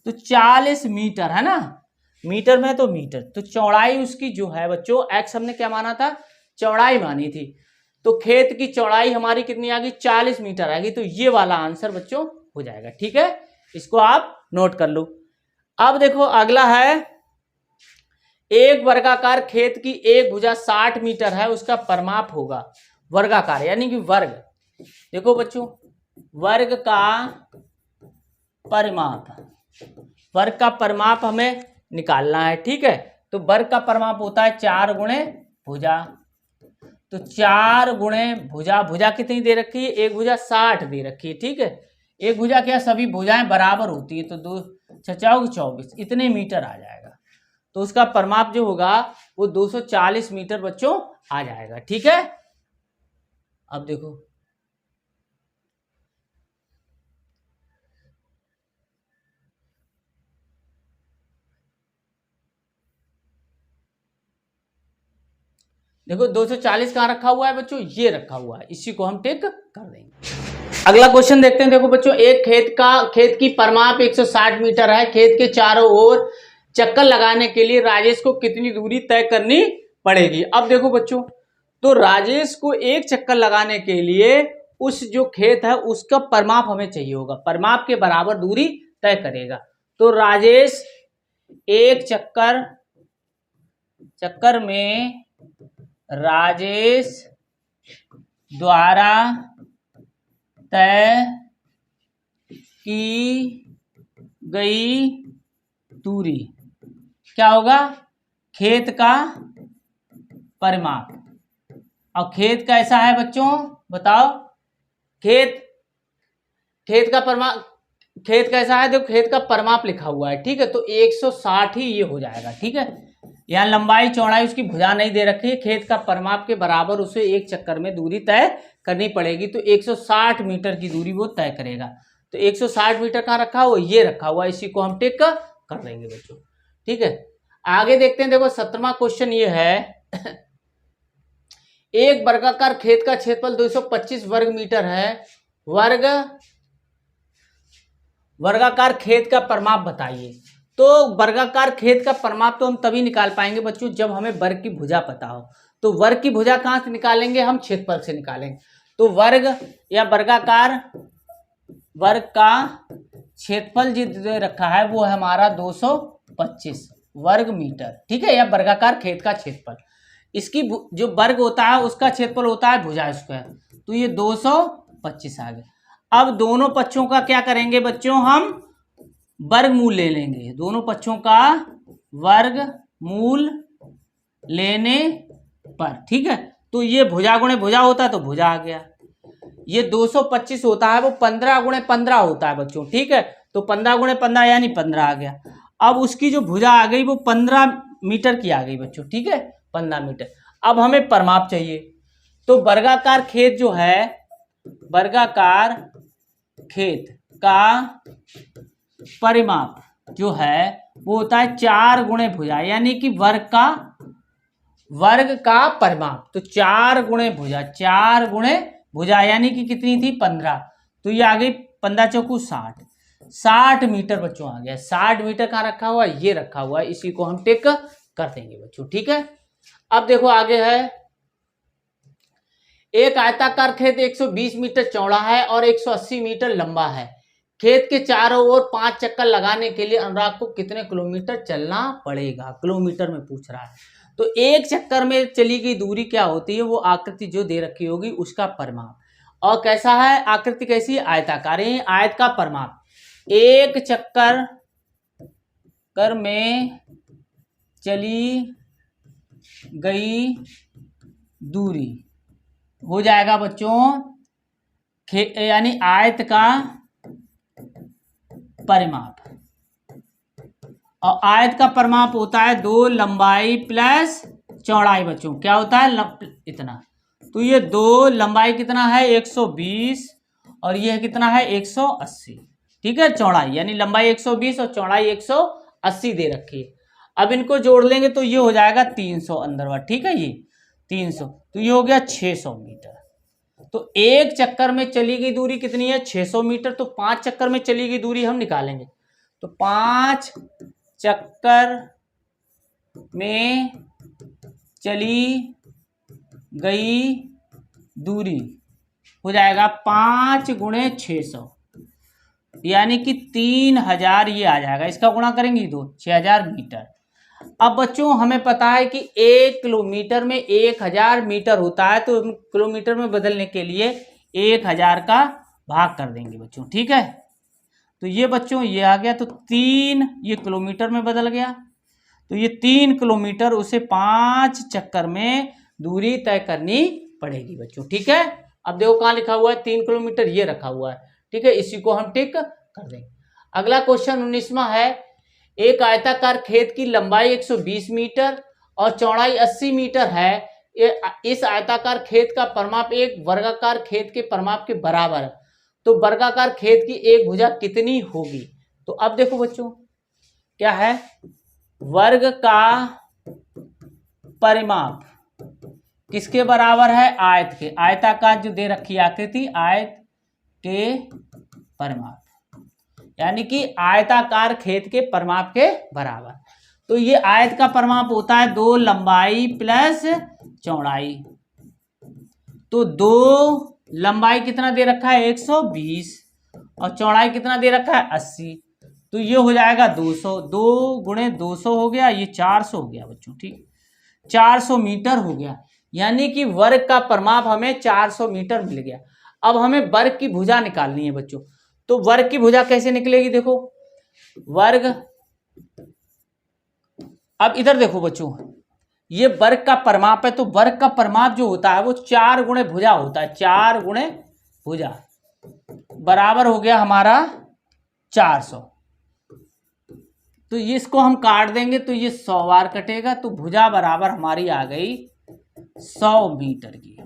तो 40 मीटर है ना, मीटर में तो मीटर, तो चौड़ाई उसकी जो है बच्चों x हमने क्या माना था, चौड़ाई मानी थी, तो खेत की चौड़ाई हमारी कितनी आ गई 40 मीटर आ गई। तो ये वाला आंसर बच्चों हो जाएगा। ठीक है, इसको आप नोट कर लो। अब देखो अगला है एक वर्गाकार खेत की एक भुजा 60 मीटर है, उसका परिमाप होगा वर्गाकार यानी कि वर्ग। देखो बच्चों वर्ग का परिमाप, वर्ग का परिमाप हमें निकालना है। ठीक है, तो वर्ग का परिमाप होता है 4 गुणे भुजा, तो 4 गुणे भुजा, भुजा कितनी दे रखी है, एक भुजा 60 दे रखी है। ठीक है, एक भुजा क्या सभी भुजाएं बराबर होती है, तो 2 6 24 इतने मीटर आ जाएगा। तो उसका परिमाप जो होगा वो 240 मीटर बच्चों आ जाएगा। ठीक है, अब देखो देखो 240 कहाँ रखा हुआ है बच्चों, ये रखा हुआ है, इसी को हम टिक कर देंगे। अगला क्वेश्चन देखते हैं। देखो बच्चों, एक खेत की परिमाप 160 मीटर है। खेत के चारों ओर चक्कर लगाने के लिए राजेश को कितनी दूरी तय करनी पड़ेगी। अब देखो बच्चों, तो राजेश को एक चक्कर लगाने के लिए उस जो खेत है उसका परिमाप हमें चाहिए होगा, परिमाप के बराबर दूरी तय करेगा। तो राजेश एक चक्कर में राजेश द्वारा तय की गई दूरी क्या होगा, खेत का परिमाप। अब खेत कैसा है बच्चों बताओ, खेत का परिमाप, खेत कैसा है, देखो खेत का परिमाप लिखा हुआ है। ठीक है, तो 160 ही ये हो जाएगा। ठीक है, यहाँ लंबाई चौड़ाई उसकी भुजा नहीं दे रखी है, खेत का परिमाप के बराबर उसे एक चक्कर में दूरी तय करनी पड़ेगी। तो 160 मीटर की दूरी वो तय करेगा। तो 160 मीटर कहाँ रखा हुआ, ये रखा हुआ, इसी को हम टिक कर देंगे बच्चों। ठीक है, आगे देखते हैं। देखो 17वां क्वेश्चन ये है, एक वर्गाकार खेत का क्षेत्रफल 225 वर्ग मीटर है। वर्गाकार खेत का परिमाप बताइए। तो वर्गाकार खेत का परिमाप तो हम तभी निकाल पाएंगे बच्चों जब हमें वर्ग की भुजा पता हो। तो वर्ग की भुजा कहाँ से निकालेंगे, हम क्षेत्रफल से निकालेंगे। तो वर्ग या वर्गाकार वर्ग का क्षेत्रफल जो दे रखा है वो है हमारा 225 वर्ग मीटर। ठीक है, या वर्गाकार खेत का क्षेत्रफल, इसकी जो वर्ग होता है उसका क्षेत्रफल होता है भुजा स्क्वायर। तो ये 225 आ गया। अब दोनों पक्षों का क्या करेंगे बच्चों, हम वर्गमूल ले लेंगे। दोनों पक्षों का वर्गमूल लेने पर, ठीक है, तो ये भुजा गुणे भुजा होता है तो भुजा आ गया। ये 225 होता है वो 15 गुणे 15 होता है बच्चों। ठीक है, तो 15 गुणे 15 यानी 15 आ गया। अब उसकी जो भुजा आ गई वो 15 मीटर की आ गई बच्चों। ठीक है, 15 मीटर। अब हमें परिमाप चाहिए। तो वर्गाकार खेत जो है, वर्गाकार खेत का परिमाप जो है वो होता है 4 गुणे भुजा, यानी कि वर्ग का परिमाप। तो 4 गुणे भुजा, 4 गुणे भुजा यानी कि कितनी थी 15, तो ये आ गई 15 चौकू 60 मीटर बच्चों आ गया। 60 मीटर कहाँ रखा हुआ है, ये रखा हुआ है, इसी को हम टिक कर देंगे बच्चों। ठीक है, अब देखो आगे है, एक आयताकार खेत 120 मीटर चौड़ा है और 180 मीटर लंबा है। खेत के चारों ओर 5 चक्कर लगाने के लिए अनुराग को कितने किलोमीटर चलना पड़ेगा, किलोमीटर में पूछ रहा है। तो एक चक्कर में चली गई दूरी क्या होती है, वो आकृति जो दे रखी होगी उसका परिमाप। और कैसा है, आकृति कैसी है, आयताकार, आयत का परिमाप। एक चक्कर में चली गई दूरी हो जाएगा बच्चों यानी आयत का परिमाप। और आयत का परिमाप होता है 2 लंबाई प्लस चौड़ाई बच्चों। क्या होता है, इतना। तो ये 2 लंबाई कितना है 120 और ये कितना है 180। ठीक है, चौड़ाई यानी लंबाई 120 और चौड़ाई 180 दे रखी है। अब इनको जोड़ लेंगे तो ये हो जाएगा 300 अंदर वाला। ठीक है, ये 300, तो ये हो गया 600 मीटर। तो एक चक्कर में चली गई दूरी कितनी है 600 मीटर। तो 5 चक्कर में चली गई दूरी हम निकालेंगे। तो 5 चक्कर में चली गई दूरी हो जाएगा 5 गुणे 600 यानी कि 3000 ये आ जाएगा। इसका गुणा करेंगे तो 6000 मीटर। अब बच्चों हमें पता है कि 1 किलोमीटर में 1000 मीटर होता है, तो किलोमीटर में बदलने के लिए 1000 का भाग कर देंगे बच्चों। ठीक है, तो ये बच्चों ये आ गया, तो 3 ये किलोमीटर में बदल गया। तो ये 3 किलोमीटर उसे 5 चक्कर में दूरी तय करनी पड़ेगी बच्चों। ठीक है, अब देखो कहाँ लिखा हुआ है 3 किलोमीटर, ये रखा हुआ है। ठीक है, इसी को हम टिक कर देंगे। अगला क्वेश्चन 19वां है, एक आयताकार खेत की लंबाई 120 मीटर और चौड़ाई 80 मीटर है। इस आयताकार खेत का परिमाप एक वर्गाकार खेत के परिमाप के बराबर है। तो वर्गाकार खेत की एक भुजा कितनी होगी? तो अब देखो बच्चों क्या है, वर्ग का परिमाप किसके बराबर है? आयत के। आयताकार जो दे रखी आकृति, आयत के परिमाप, यानी कि आयताकार खेत के परिमाप के बराबर। तो ये आयत का परिमाप होता है 2 लंबाई प्लस चौड़ाई। तो 2 लंबाई कितना दे रखा है? 120 और चौड़ाई कितना दे रखा है? 80। तो ये हो जाएगा 200। 2 गुणे 200 हो गया, ये 400 हो गया बच्चों। ठीक, 400 मीटर हो गया, यानी कि वर्ग का परिमाप हमें 400 मीटर मिल गया। अब हमें वर्ग की भुजा निकालनी है बच्चों। तो वर्ग की भुजा कैसे निकलेगी? देखो वर्ग, अब इधर देखो बच्चों, ये वर्ग का परिमाप है, तो वर्ग का परिमाप जो होता है वो 4 गुणे भुजा होता है। 4 गुणे भुजा बराबर हो गया हमारा 400। तो इसको हम काट देंगे तो ये 100 बार कटेगा, तो भुजा बराबर हमारी आ गई 100 मीटर की।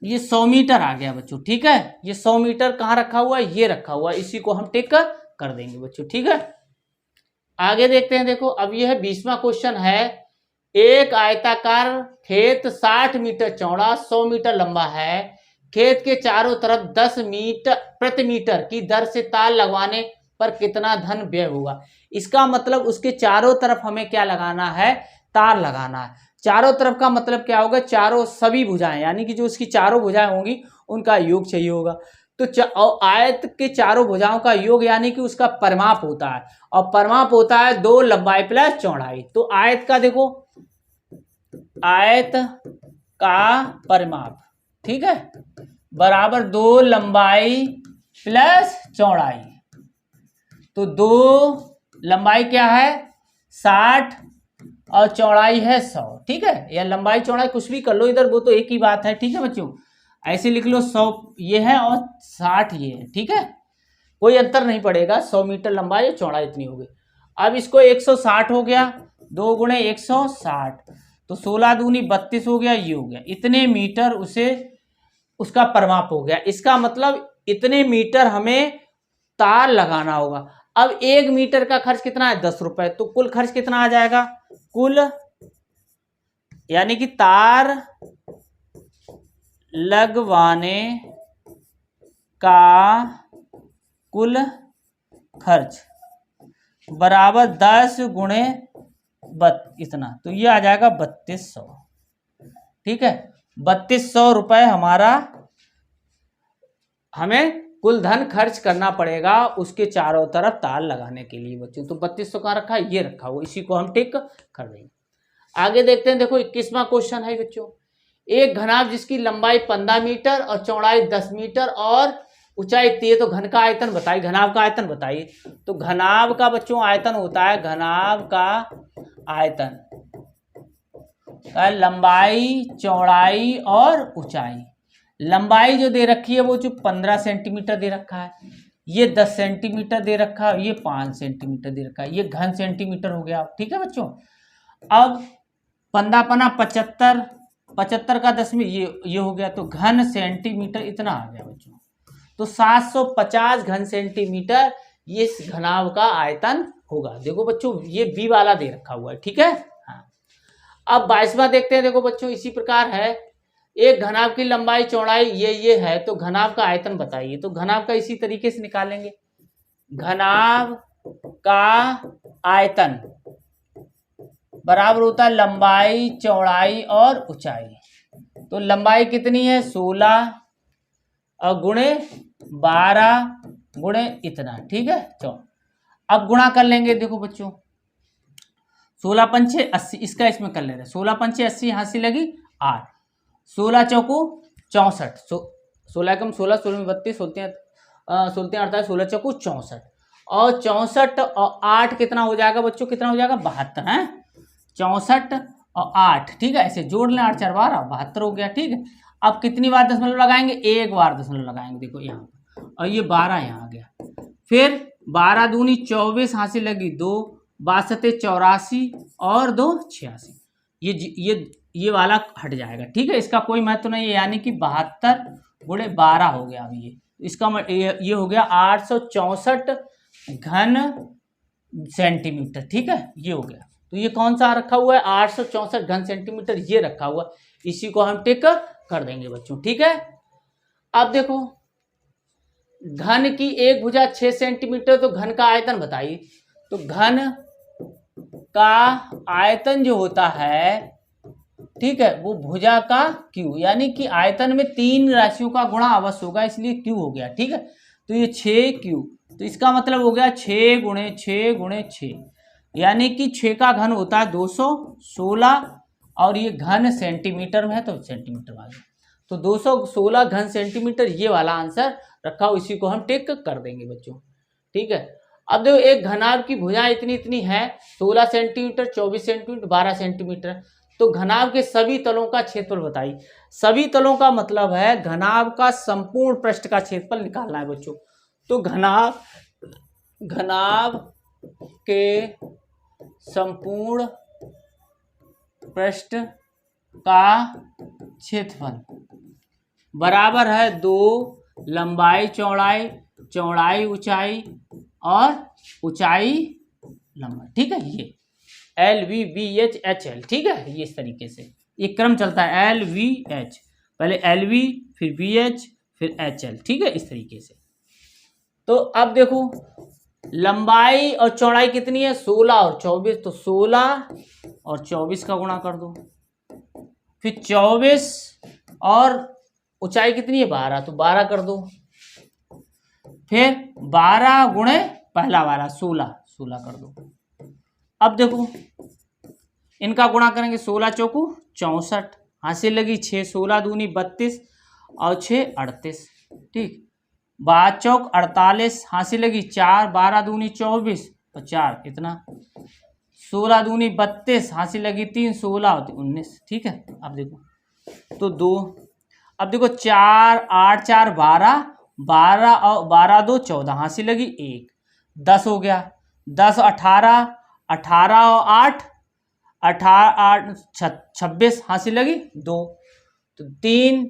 ये 100 मीटर आ गया बच्चों। ठीक है, ये 100 मीटर कहाँ रखा हुआ है? ये रखा हुआ है, इसी को हम टिक कर देंगे बच्चों। ठीक है, आगे देखते हैं। देखो अब यह है 20वां क्वेश्चन है। एक आयताकार खेत 60 मीटर चौड़ा 100 मीटर लंबा है। खेत के चारों तरफ 10 मीटर प्रति मीटर की दर से तार लगवाने पर कितना धन व्यय होगा? इसका मतलब उसके चारों तरफ हमें क्या लगाना है? तार लगाना है। चारों तरफ का मतलब क्या होगा? चारों सभी भुजाएं, यानी कि जो उसकी चारों भुजाएं होंगी उनका योग चाहिए होगा। तो आयत के चारों भुजाओं का योग यानी कि उसका परिमाप होता है, और परिमाप होता है 2 लंबाई प्लस चौड़ाई। तो आयत का देखो, आयत का परिमाप, ठीक है, बराबर 2 लंबाई प्लस चौड़ाई। तो 2 लंबाई क्या है? 60 और चौड़ाई है 100। ठीक है, या लंबाई चौड़ाई कुछ भी कर लो इधर, वो तो एक ही बात है। ठीक है बच्चों, ऐसे लिख लो 100 ये है और 60 ये है। ठीक है, कोई अंतर नहीं पड़ेगा। 100 मीटर लंबाई और चौड़ाई इतनी हो गई। अब इसको 160 हो गया, 2 गुणे 160, तो 16 दूनी 32 हो गया, ये हो गया। इतने मीटर उसे उसका परिमाप हो गया। इसका मतलब इतने मीटर हमें तार लगाना होगा। अब 1 मीटर का खर्च कितना है? 10 रुपए। तो कुल खर्च कितना आ जाएगा? कुल यानी कि तार लगवाने का कुल खर्च बराबर 10 गुणे इतना, तो ये आ जाएगा 3200। ठीक है, 3200 रुपए हमारा हमें कुल धन खर्च करना पड़ेगा उसके चारों तरफ तार लगाने के लिए बच्चों। तो 3200 कहाँ रखा है? ये रखा हुआ, इसी को हम टिक कर देंगे। आगे देखते हैं। देखो 21वां क्वेश्चन है बच्चों। एक घनाभ जिसकी लंबाई 15 मीटर और चौड़ाई 10 मीटर और ऊंचाई 3, तो घन का आयतन बताइए, घनाभ का आयतन बताइए। तो घनाभ का बच्चों आयतन होता है, घनाभ का आयतन लंबाई चौड़ाई और ऊंचाई। लंबाई जो दे रखी है वो जो 15 सेंटीमीटर दे रखा है, ये 10 सेंटीमीटर दे रखा है, ये 5 सेंटीमीटर दे रखा है, ये घन सेंटीमीटर हो गया। ठीक है बच्चों, अब 15 पना 75, 75 का 10 में ये हो गया, तो घन सेंटीमीटर इतना आ गया बच्चों। तो 750 घन सेंटीमीटर ये इस घनाभ का आयतन होगा। देखो बच्चों ये बी वाला दे रखा हुआ है। ठीक है, हाँ। अब 22वां देखते हैं। देखो बच्चों इसी प्रकार है। एक घनाभ की लंबाई चौड़ाई ये है, तो घनाभ का आयतन बताइए। तो घनाभ का इसी तरीके से निकालेंगे। घनाभ का आयतन बराबर होता है लंबाई चौड़ाई और ऊंचाई। तो लंबाई कितनी है? 16 और गुणे 12 गुणे इतना। ठीक है, चलो अब गुणा कर लेंगे। देखो बच्चों 16 पंचे 80, इसका इसमें कर ले रहे हैं। 16 पंचे 80, यहाँ से लगी 8, 16 चौको 64, 16 कम 16, 16 में 32, 16 48, 16 चौको 64, और 64 और 8 कितना हो जाएगा बच्चों? कितना हो जाएगा? 72 है। 64 और 8, ठीक है, ऐसे जोड़ लें, 8 4 12, 72 हो गया। ठीक है, अब कितनी बार दशमलव लगाएंगे? एक बार दशमलव लगाएंगे। देखो यहाँ, और ये 12 यहाँ आ गया। फिर 12 दूनी 24 हासिल लगी 2, 62 84 और 2 86। ये वाला हट जाएगा, ठीक है, इसका कोई महत्व नहीं है, यानी कि 72 गुणे 12 हो गया। अब इसका ये हो गया 864 घन सेंटीमीटर, ठीक है, ये हो गया। तो ये कौन सा रखा हुआ है, 864 घन सेंटीमीटर ये रखा हुआ, इसी को हम टिक कर देंगे बच्चों, ठीक है। अब देखो घन की एक भुजा 6 सेंटीमीटर, तो घन का आयतन बताइए। तो घन का आयतन जो होता है, ठीक है, वो भुजा का क्यू, यानी कि आयतन में 3 राशियों का गुणा अवश्य होगा, इसलिए क्यू हो गया, ठीक है। तो ये 6 क्यू, तो इसका मतलब हो गया 6 गुणे 6 गुणे 6, यानी कि 6 का घन होता है 216, और ये घन सेंटीमीटर में है तो सेंटीमीटर वाला, तो 216 घन सेंटीमीटर ये वाला आंसर रखा हो, इसी को हम टिक कर देंगे बच्चों, ठीक है। अब देखो एक घनाभ की भुजाएं इतनी इतनी है, 16 सेंटीमीटर, 24 सेंटीमीटर, 12 सेंटीमीटर। तो घनाभ के सभी तलों का क्षेत्रफल बताइए। सभी तलों का मतलब है घनाभ का संपूर्ण पृष्ठ का क्षेत्रफल निकालना है बच्चों। तो घनाभ के संपूर्ण पृष्ठ का क्षेत्रफल बराबर है 2 लंबाई चौड़ाई, चौड़ाई ऊंचाई और ऊंचाई लंबाई, ठीक है। ये LVBH ठीक है, ये इस तरीके से एक क्रम चलता है, LVH पहले LV फिर BH फिर HL, ठीक है, इस तरीके से। तो अब देखो लंबाई और चौड़ाई कितनी है, 16 और 24, तो 16 और 24 का गुणा कर दो, फिर 24 और ऊंचाई कितनी है 12, तो 12 कर दो, फिर 12 गुणे पहला वाला 16 कर दो। अब देखो इनका गुणा करेंगे, 16 चौकू 64 हासिल लगी 6, 16 दूनी 32 और 6 38, ठीक। 5 चौक 48 हासिल लगी 4, 12 दूनी 24 और 4 इतना, 16 दूनी 32 हासिल लगी 3, 16 और 19, ठीक है। अब देखो तो 2, अब देखो 4 8 4 12, 12 और 12 2 14 हासिल लगी 1, 10 हो गया, 10 18 18 और 8 18 8 26 हासिल लगी 2, तो 3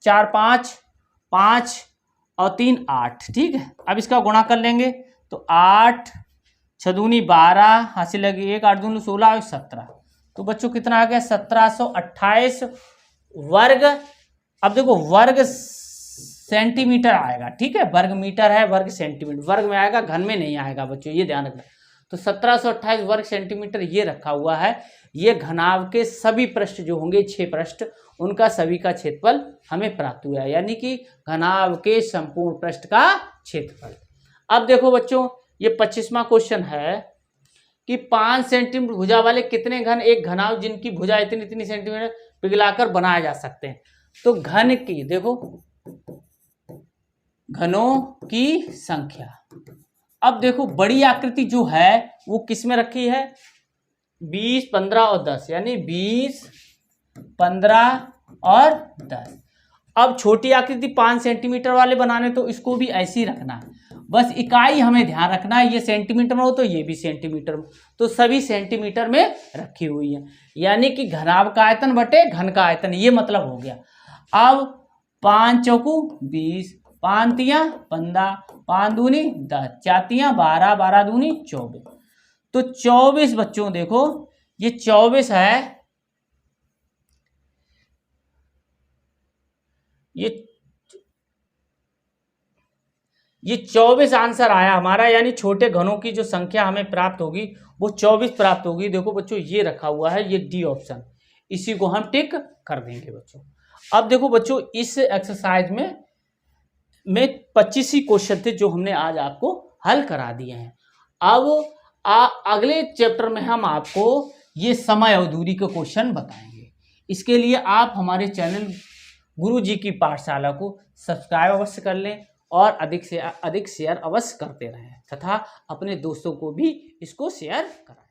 4 5 5 और 3 8, ठीक है। अब इसका गुणा कर लेंगे, तो 8 6 दूनी 12 हासिल लगी 1, 8 दूनी 16 और 17, तो बच्चों कितना आ गया 1728 वर्ग। अब देखो वर्ग सेंटीमीटर आएगा, ठीक है, वर्ग मीटर है, वर्ग सेंटीमीटर वर्ग में आएगा, घन में नहीं आएगा बच्चों, ये ध्यान रखना। तो 1728 वर्ग सेंटीमीटर ये रखा हुआ है। ये घनाभ के सभी पृष्ठ जो होंगे 6 पृष्ठ, उनका सभी का क्षेत्रफल हमें प्राप्त हुआ है, यानी कि घनाभ के संपूर्ण पृष्ठ का क्षेत्रफल। अब देखो बच्चों ये 25वां क्वेश्चन है कि 5 सेंटीमीटर भुजा वाले कितने घन एक घनाभ जिनकी भुजा इतनी इतनी सेंटीमीटर पिघलाकर बनाए जा सकते हैं। तो घन की देखो घनों की संख्या, अब देखो बड़ी आकृति जो है वो किस में रखी है, 20 15 और 10, यानी 20 15 और 10। अब छोटी आकृति 5 सेंटीमीटर वाले बनाने, तो इसको भी ऐसे ही रखना है, बस इकाई हमें ध्यान रखना है, ये सेंटीमीटर में हो तो ये भी सेंटीमीटर में, तो सभी सेंटीमीटर में रखी हुई है, यानी कि घनाभ का आयतन बटे घन का आयतन, ये मतलब हो गया। अब 5 चौकू 20, 5 तियां 15, 5 दूनी 10, 4 तियां 12, 12 दूनी 24, तो 24 बच्चों देखो ये 24 है, ये 24 आंसर आया हमारा, यानी छोटे घनों की जो संख्या हमें प्राप्त होगी वो 24 प्राप्त होगी। देखो बच्चों ये रखा हुआ है, ये डी ऑप्शन, इसी को हम टिक कर देंगे बच्चों। अब देखो बच्चों इस एक्सरसाइज में 25 ही क्वेश्चन थे जो हमने आज आपको हल करा दिए हैं। अब अगले चैप्टर में हम आपको ये समय और दूरी के क्वेश्चन बताएंगे। इसके लिए आप हमारे चैनल गुरुजी की पाठशाला को सब्सक्राइब अवश्य कर लें और अधिक से अधिक शेयर अवश्य करते रहें तथा अपने दोस्तों को भी इसको शेयर करें।